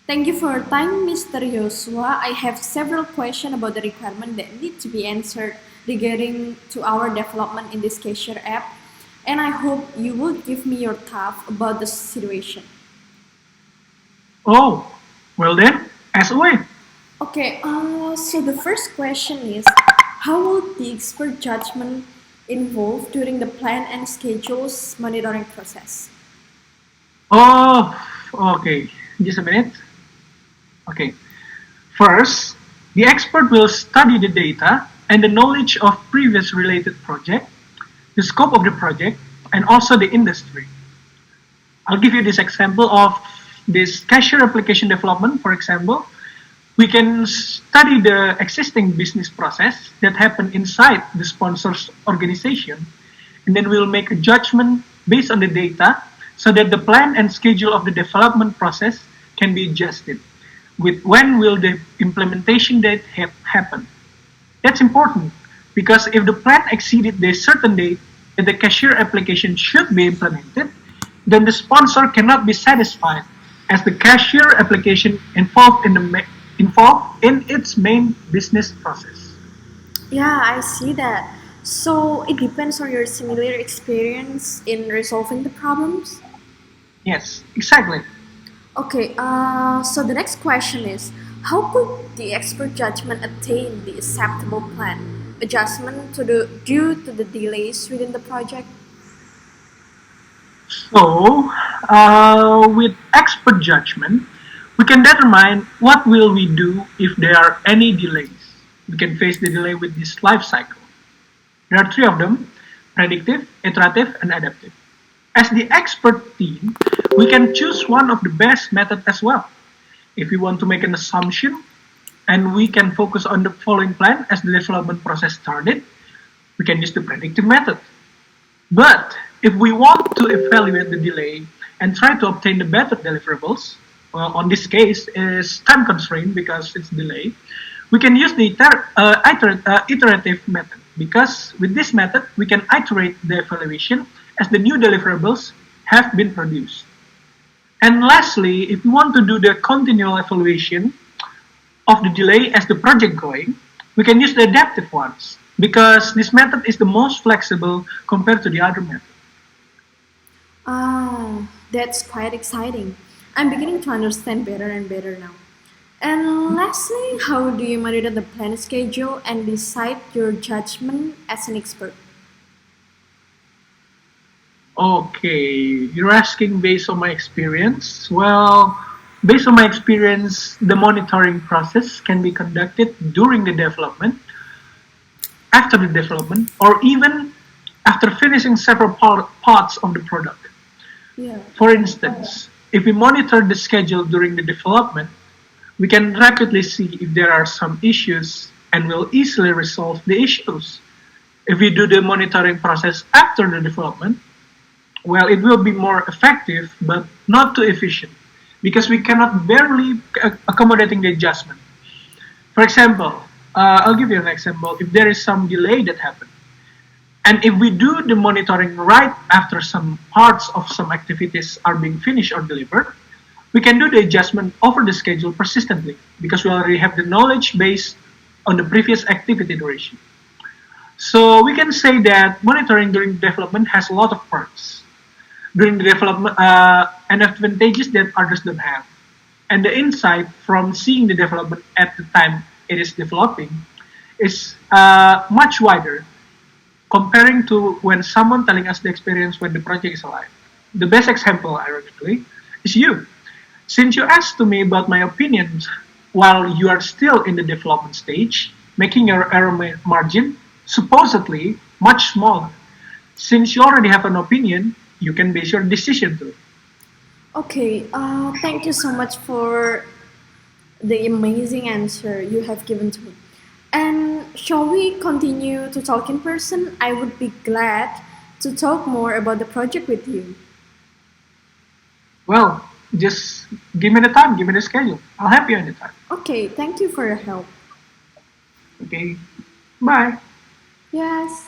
Thank you for your time, Mr. Joshua. I have several questions about the requirement that need to be answered regarding to our development in this cashier app, and I hope you will give me your thoughts about the situation. Oh, well then, as always. So the first question is, how would the expert judgment involved during the plan and schedules monitoring process? Oh, okay. Just a minute. Okay. First, the expert will study the data and the knowledge of previous related project, the scope of the project, and also the industry. I'll give you this example of this cashier application development, for example. We can study the existing business process that happen inside the sponsor's organization, and then we'll make a judgment based on the data so that the plan and schedule of the development process can be adjusted with when will the implementation date happen. That's important because if the plan exceeded the certain date that the cashier application should be implemented, then the sponsor cannot be satisfied as the cashier application involved in its main business process. Yeah, I see that. So it depends on your similar experience in resolving the problems. Yes, exactly. So the next question is, how could the expert judgment attain the acceptable plan adjustment to the due to the delays within the project? So, with expert judgment, we can determine what will we do if there are any delays. We can face the delay with this life cycle. There are three of them: predictive, iterative, and adaptive. As the expert team, we can choose one of the best methods as well. If we want to make an assumption and we can focus on the following plan as the development process started, we can use the predictive method. But if we want to evaluate the delay and try to obtain the better deliverables, well, on this case is time constraint because it's delayed, we can use the iterative method because with this method we can iterate the evaluation as the new deliverables have been produced. And lastly, if we want to do the continual evaluation of the delay as the project going, we can use the adaptive ones because this method is the most flexible compared to the other method. Ah, that's quite exciting. I'm beginning to understand better and better now. And lastly, how do you monitor the plan schedule and decide your judgment as an expert? Okay, you're asking based on my experience. Well, based on my experience, the monitoring process can be conducted during the development, after the development, or even after finishing several parts of the product. Yeah. For instance, if we monitor the schedule during the development, we can rapidly see if there are some issues and will easily resolve the issues. If we do the monitoring process after the development, well, it will be more effective, but not too efficient because we cannot barely accommodating the adjustment. For example, I'll give you an example. If there is some delay that happened, and if we do the monitoring right after some parts of some activities are being finished or delivered, we can do the adjustment over the schedule persistently because we already have the knowledge based on the previous activity duration. So we can say that monitoring during development has a lot of perks during the development and advantages that others don't have. And the insight from seeing the development at the time it is developing is much wider comparing to when someone telling us the experience when the project is alive. The best example, ironically, is you. Since you asked to me about my opinions while you are still in the development stage, making your error margin supposedly much smaller. Since you already have an opinion, you can base your decision to it. Thank you so much for the amazing answer you have given to me. And shall we continue to talk in person? I would be glad to talk more about the project with you. Well, just give me the time, give me the schedule. I'll help you anytime. Okay, thank you for your help. Okay, bye. Yes.